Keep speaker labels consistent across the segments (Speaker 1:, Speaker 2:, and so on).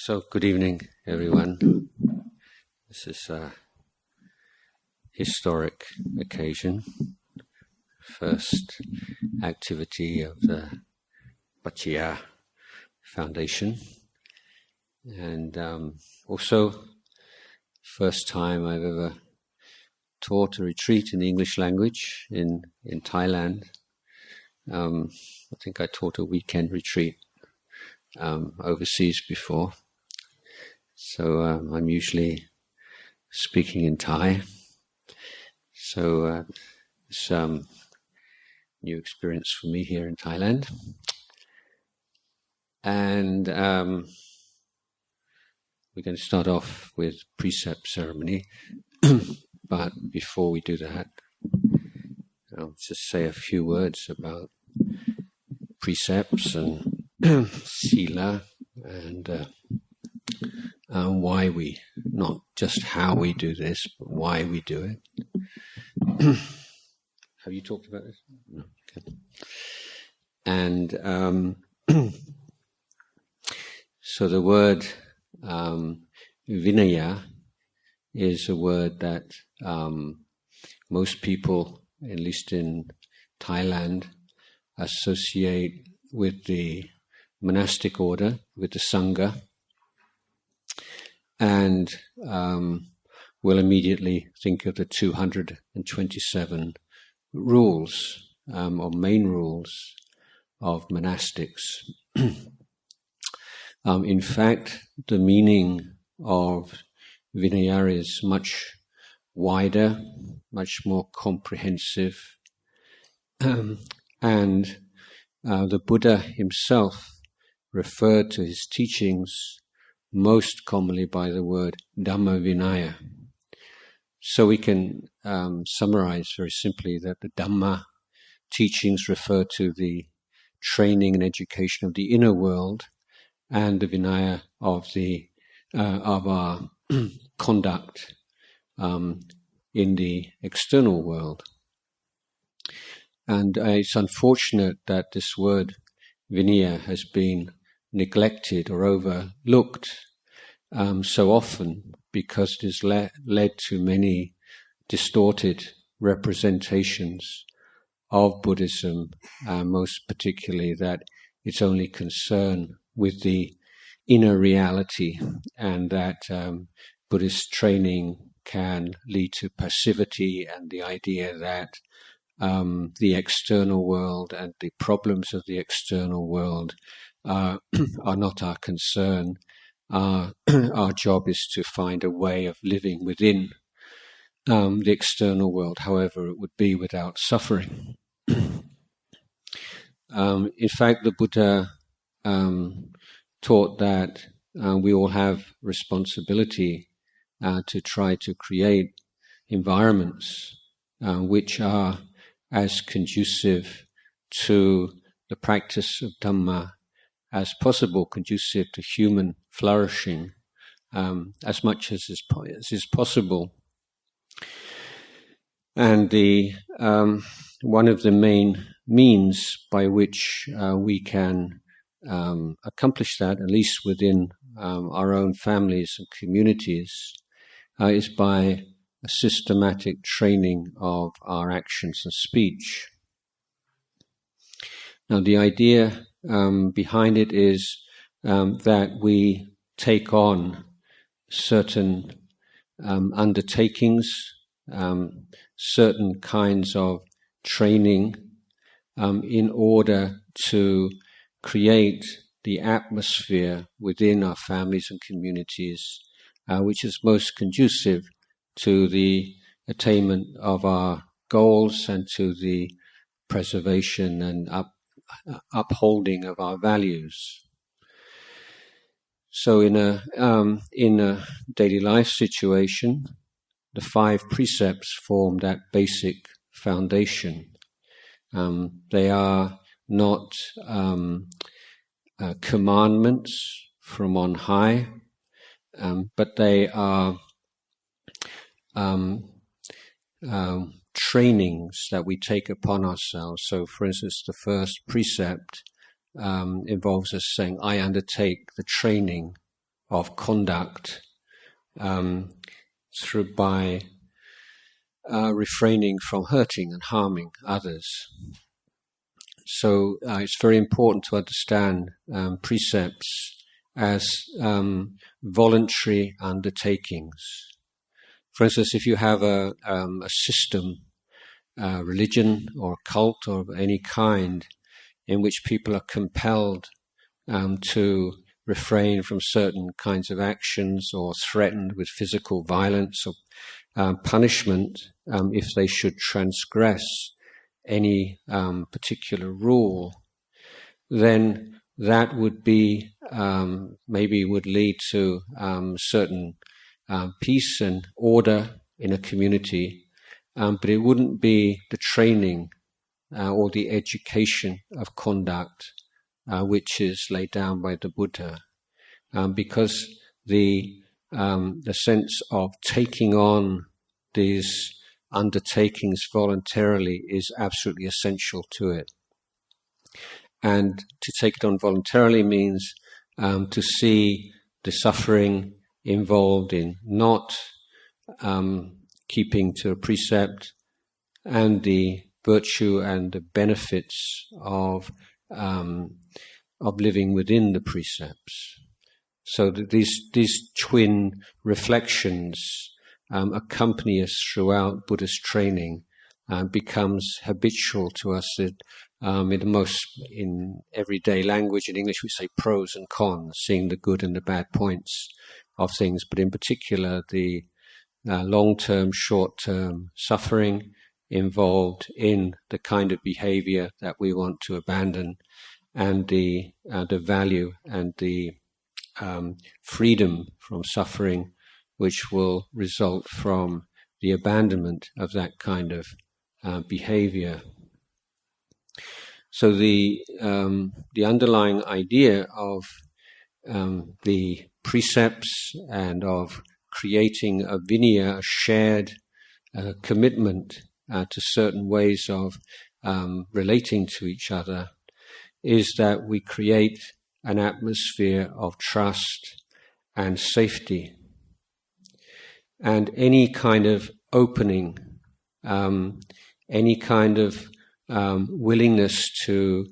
Speaker 1: So, good evening, everyone. This is a historic occasion. First activity of the Paccaya Foundation. And also, first time I've ever taught a retreat in the English language in Thailand. I think I taught a weekend retreat overseas before. So I'm usually speaking in Thai. So it's new experience for me here in Thailand. And we're going to start off with Precept ceremony. But before we do that, I'll just say a few words about precepts and sila and why we, not just how we do this, but why we do it. Have you talked about this? No. Okay. And so the word vinaya is a word that most people, at least in Thailand, associate with the monastic order, with the Sangha, and will immediately think of the 227 rules, or main rules of monastics. In fact, the meaning of Vinaya is much wider, much more comprehensive, and the Buddha himself referred to his teachings most commonly by the word Dhamma Vinaya. So we can summarize very simply that the Dhamma teachings refer to the training and education of the inner world, and the Vinaya of our conduct in the external world. And it's unfortunate that this word Vinaya has been neglected or overlooked so often, because it has led to many distorted representations of Buddhism, most particularly that it's only concerned with the inner reality, and that Buddhist training can lead to passivity, and the idea that the external world and the problems of the external world are not our concern. Our job is to find a way of living within the external world, however it would be, without suffering. In fact, the Buddha taught that we all have responsibility to try to create environments which are as conducive to the practice of Dhamma as possible, conducive to human flourishing as much as is possible. And the one of the main means by which we can accomplish that, at least within our own families and communities, is by a systematic training of our actions and speech. Now, the idea behind it is that we take on certain undertakings, certain kinds of training in order to create the atmosphere within our families and communities which is most conducive to the attainment of our goals and to the preservation and upholding of our values. So in a daily life situation, the 5 precepts form that basic foundation. They are not commandments from on high, but they are trainings that we take upon ourselves. So, for instance, the first precept involves us saying, I undertake the training of conduct through by refraining from hurting and harming others. So it's very important to understand precepts as voluntary undertakings. For instance, if you have a system, religion or cult or of any kind, in which people are compelled to refrain from certain kinds of actions or threatened with physical violence or punishment if they should transgress any particular rule, then that would be maybe would lead to certain peace and order in a community, but it wouldn't be the training or the education of conduct which is laid down by the Buddha, because the sense of taking on these undertakings voluntarily is absolutely essential to it. And to take it on voluntarily means to see the suffering involved in not keeping to a precept, and the virtue and the benefits of living within the precepts. So that these twin reflections accompany us throughout Buddhist training, becomes habitual to us. In everyday language, in English we say pros and cons, seeing the good and the bad points of things, but in particular the long-term, short-term suffering involved in the kind of behavior that we want to abandon, and the value and the freedom from suffering which will result from the abandonment of that kind of behavior. So the underlying idea of the precepts and of creating a vinaya, a shared commitment to certain ways of relating to each other, is that we create an atmosphere of trust and safety. And any kind of opening, any kind of willingness to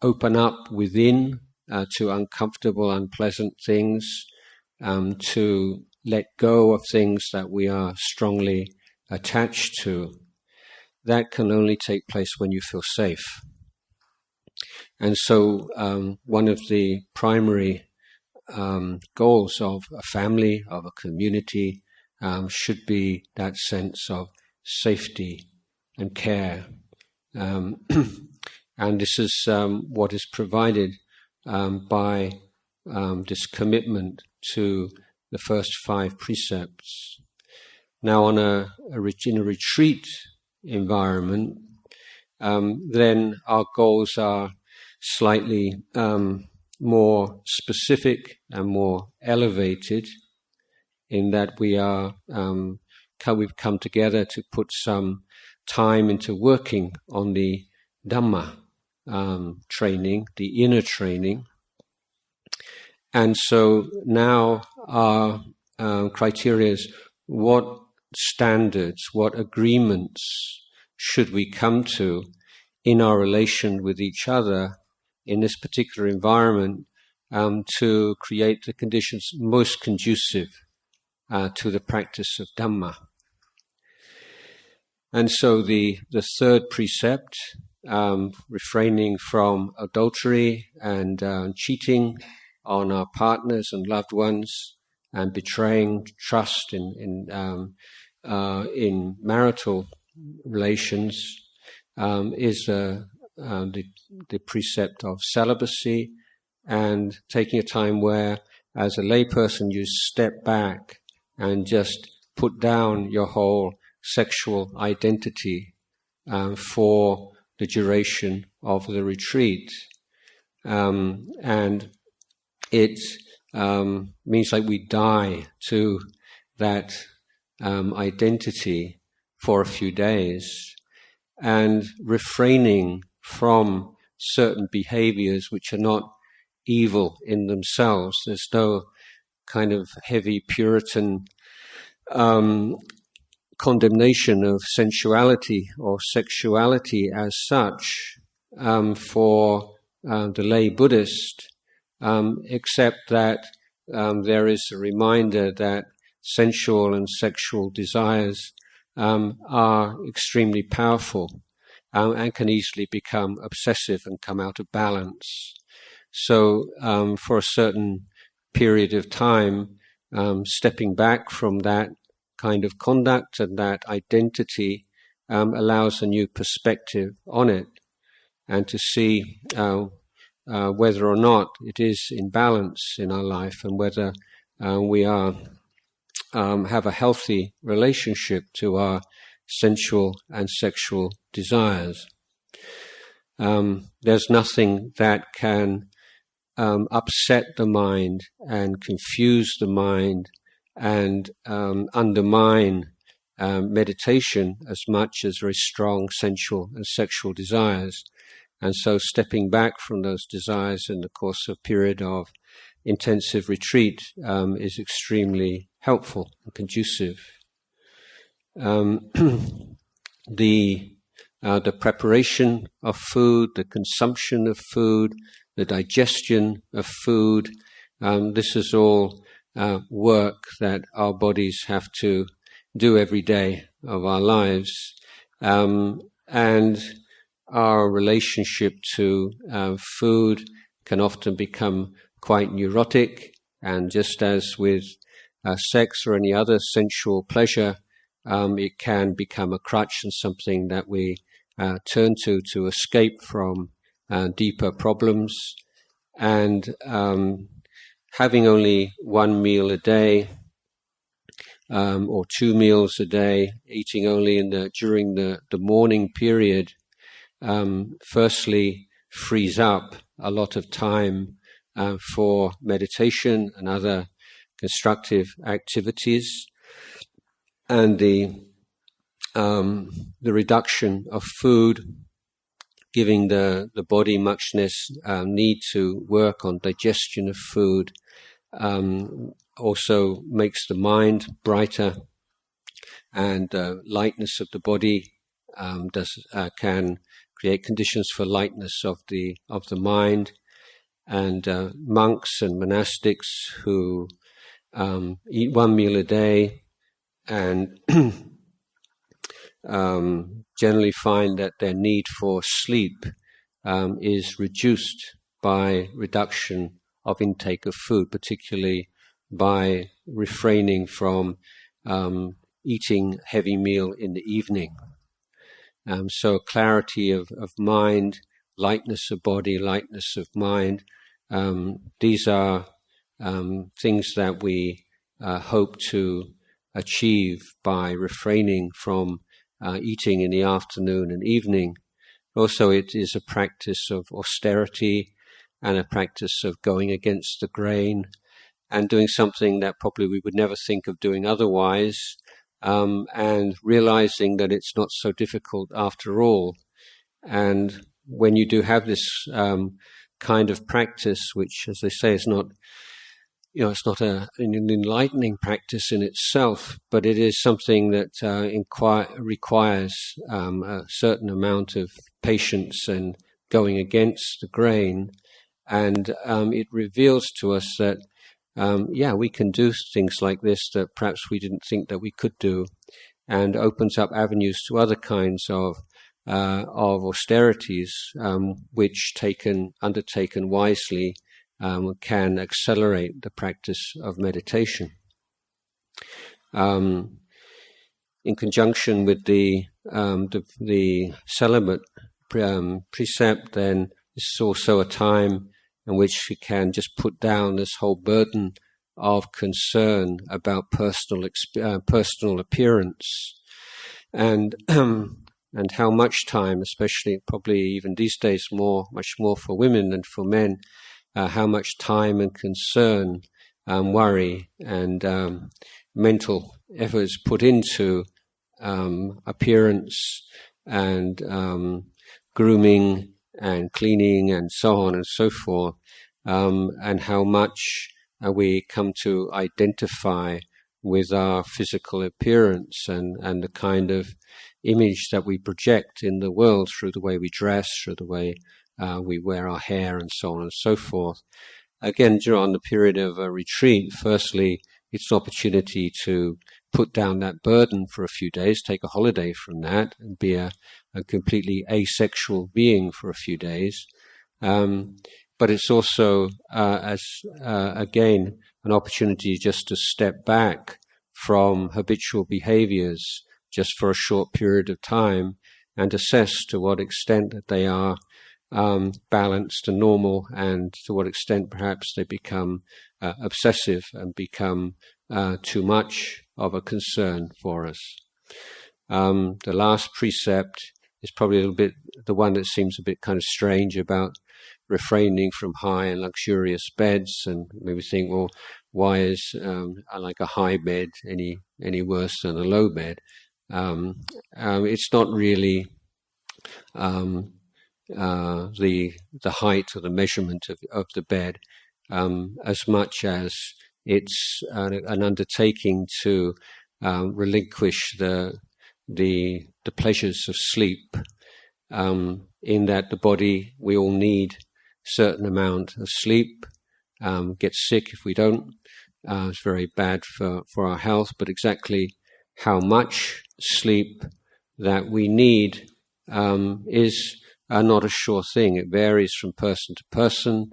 Speaker 1: open up within to uncomfortable, unpleasant things, to let go of things that we are strongly attached to, that can only take place when you feel safe. And so one of the primary goals of a family, of a community, should be that sense of safety and care. And this is what is provided by this commitment to the first 5 precepts. Now, in a retreat environment, then our goals are slightly more specific and more elevated, in that we've come together to put some time into working on the Dhamma training, the inner training. And so now our criteria is what standards, what agreements should we come to in our relation with each other in this particular environment to create the conditions most conducive to the practice of Dhamma. And so the 3rd precept, refraining from adultery and cheating on our partners and loved ones, and betraying trust in marital relations, is the precept of celibacy, and taking a time where, as a layperson, you step back and just put down your whole sexual identity for the duration of the retreat. And it means like we die to that identity for a few days, and refraining from certain behaviors which are not evil in themselves. There's no kind of heavy Puritan condemnation of sensuality or sexuality as such for the lay Buddhist, except that there is a reminder that sensual and sexual desires are extremely powerful and can easily become obsessive and come out of balance. So for a certain period of time, stepping back from that kind of conduct and that identity allows a new perspective on it, and to see whether or not it is in balance in our life, and whether we have a healthy relationship to our sensual and sexual desires. There's nothing that can upset the mind and confuse the mind and undermine meditation as much as very strong sensual and sexual desires. And so stepping back from those desires in the course of a period of intensive retreat is extremely helpful and conducive. The preparation of food, the consumption of food, the digestion of food, this is all work that our bodies have to do every day of our lives. And our relationship to food can often become quite neurotic, and just as with sex or any other sensual pleasure, it can become a crutch and something that we turn to escape from deeper problems. And having only one meal a day or 2 meals a day, eating only during the morning period, firstly frees up a lot of time for meditation and other constructive activities, and the reduction of food, giving the body much less need to work on digestion of food, also makes the mind brighter, and lightness of the body can create conditions for lightness of the mind. And monks and monastics who eat 1 meal a day and generally find that their need for sleep is reduced by reduction of intake of food, particularly by refraining from eating heavy meal in the evening. So clarity of mind, lightness of body, lightness of mind, these are things that we hope to achieve by refraining from eating in the afternoon and evening. Also, it is a practice of austerity and a practice of going against the grain and doing something that probably we would never think of doing otherwise, and realizing that it's not so difficult after all. And when you do have this kind of practice, which, as they say, is not, it's not an enlightening practice in itself, but it is something that requires a certain amount of patience and going against the grain. And it reveals to us that, we can do things like this that perhaps we didn't think that we could do, and opens up avenues to other kinds of austerities, which undertaken wisely, can accelerate the practice of meditation. In conjunction with the celibate precept, then this is also a time in which we can just put down this whole burden of concern about personal appearance, and how much time, especially probably even these days much more for women than for men, how much time and concern, worry and mental efforts put into appearance and grooming and cleaning and so on and so forth. and how much we come to identify with our physical appearance and the kind of image that we project in the world through the way we dress, through the way we wear our hair, and so on and so forth. Again, during the period of a retreat, firstly, it's an opportunity to put down that burden for a few days, take a holiday from that, and be a completely asexual being for a few days. But it's also, again, an opportunity just to step back from habitual behaviors just for a short period of time and assess to what extent that they are balanced and normal, and to what extent perhaps they become obsessive and become too much of a concern for us. The last precept is probably a little bit the one that seems a bit kind of strange, about refraining from high and luxurious beds, and maybe think, well, why is like a high bed any worse than a low bed? It's not really the height or the measurement of the bed, as much as it's an undertaking to relinquish the pleasures of sleep, in that the body, we all need certain amount of sleep, get sick if we don't. It's very bad for our health, but exactly how much sleep that we need is not a sure thing. It varies from person to person,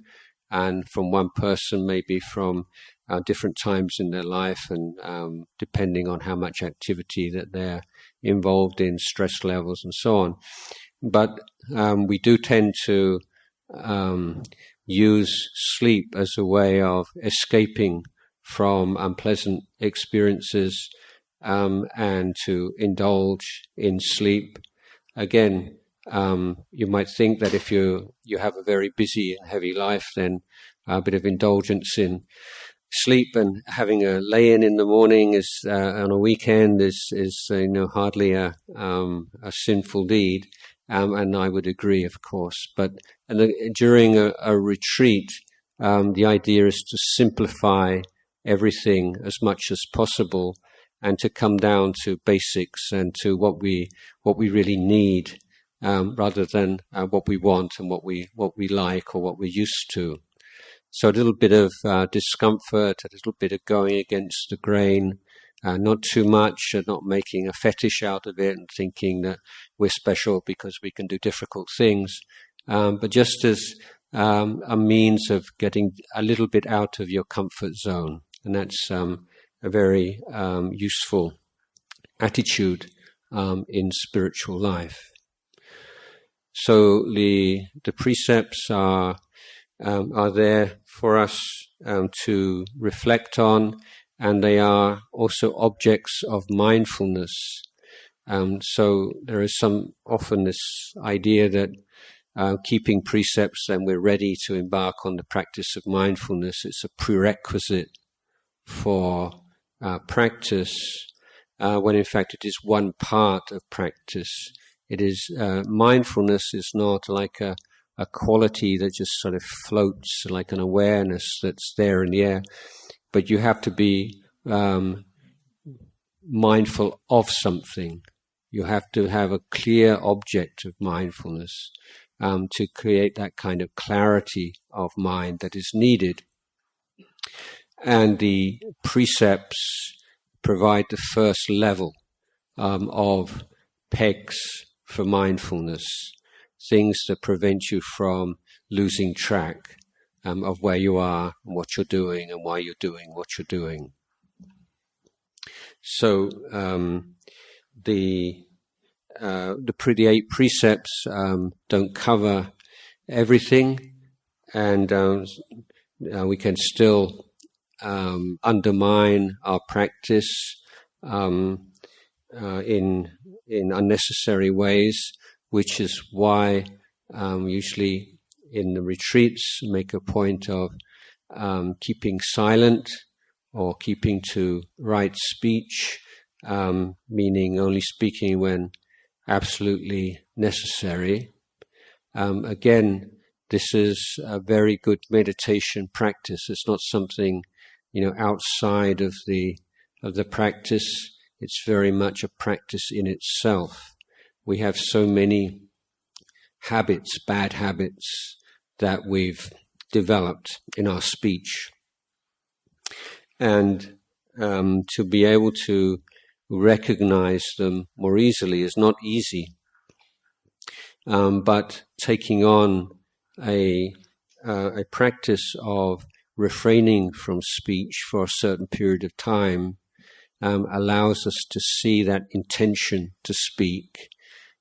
Speaker 1: and from one person maybe from different times in their life, and depending on how much activity that they're involved in, stress levels and so on. But we do tend to use sleep as a way of escaping from unpleasant experiences, and to indulge in sleep. Again, you might think that if you have a very busy and heavy life, then a bit of indulgence in sleep and having a lay-in in the morning is on a weekend is hardly a sinful deed, and I would agree, of course. But during a retreat, the idea is to simplify everything as much as possible, and to come down to basics and to what we really need, rather than what we want and what we like or what we're used to. So a little bit of discomfort, a little bit of going against the grain, not too much, not making a fetish out of it and thinking that we're special because we can do difficult things, but just as a means of getting a little bit out of your comfort zone. And that's a very useful attitude in spiritual life. So the precepts are there for us to reflect on, and they are also objects of mindfulness. So there is often this idea that keeping precepts, then we're ready to embark on the practice of mindfulness. It's a prerequisite for practice, when in fact it is one part of practice. It is mindfulness is not like a quality that just sort of floats, like an awareness that's there in the air, but you have to be mindful of something. You have to have a clear object of mindfulness to create that kind of clarity of mind that is needed. And the precepts provide the first level of pegs for mindfulness, things that prevent you from losing track of where you are and what you're doing and why you're doing what you're doing. So the 8 precepts don't cover everything, and we can still undermine our practice in unnecessary ways, which is why usually in the retreats make a point of keeping silent or keeping to right speech, meaning only speaking when absolutely necessary. Again, this is a very good meditation practice. It's not something, outside of the practice. It's very much a practice in itself. We have so many habits, bad habits, that we've developed in our speech. And to be able to recognize them more easily is not easy. But taking on a practice of refraining from speech for a certain period of time allows us to see that intention to speak,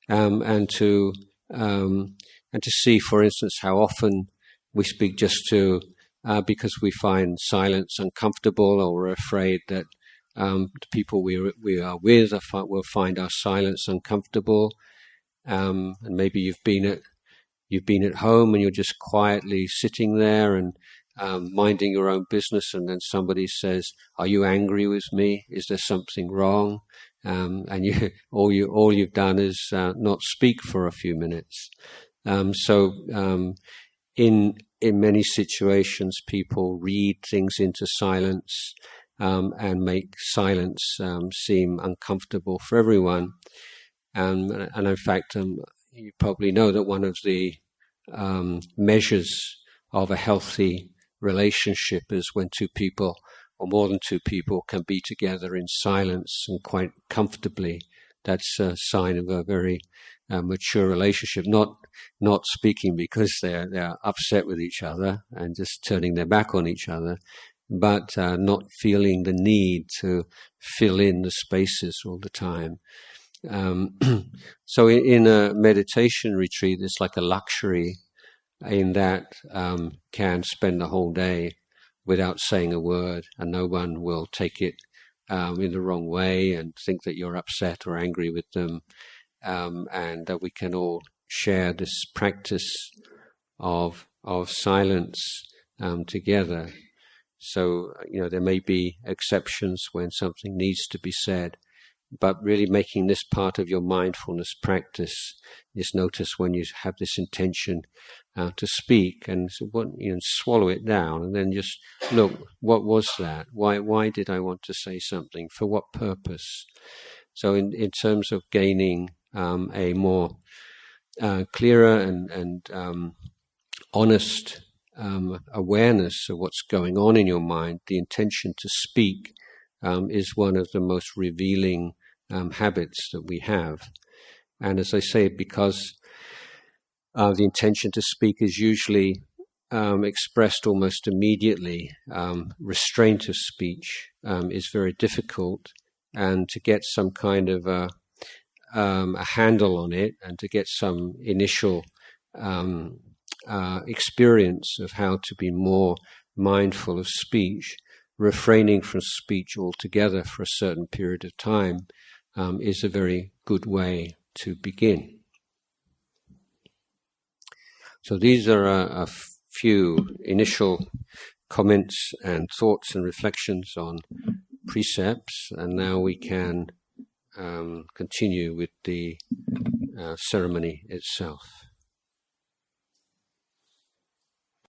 Speaker 1: and to see, for instance, how often we speak just because we find silence uncomfortable, or we're afraid that the people we are with will find our silence uncomfortable. And maybe you've been at home and you're just quietly sitting there and minding your own business, and then somebody says, "Are you angry with me? Is there something wrong?" And all you've done is not speak for a few minutes. In many situations, people read things into silence and make silence seem uncomfortable for everyone. And in fact, you probably know that one of the measures of a healthy relationship is when two people, or more than two people, can be together in silence and quite comfortably. That's a sign of a very mature relationship. Not speaking because they're upset with each other and just turning their back on each other, but not feeling the need to fill in the spaces all the time. So in a meditation retreat, it's like a luxury in that can spend the whole day without saying a word, and no one will take it in the wrong way and think that you're upset or angry with them, and that we can all share this practice of silence together. So, there may be exceptions when something needs to be said, but really making this part of your mindfulness practice is notice when you have this intention to speak, and swallow it down, and then just look, what was that? Why did I want to say something? For what purpose? So in terms of gaining a more clearer and honest awareness of what's going on in your mind, the intention to speak is one of the most revealing habits that we have. And as I say, because the intention to speak is usually expressed almost immediately, restraint of speech is very difficult, and to get some kind of a handle on it, and to get some initial experience of how to be more mindful of speech, refraining from speech altogether for a certain period of time is a very good way to begin. So these are a few initial comments and thoughts and reflections on precepts, and now we can continue with the ceremony itself.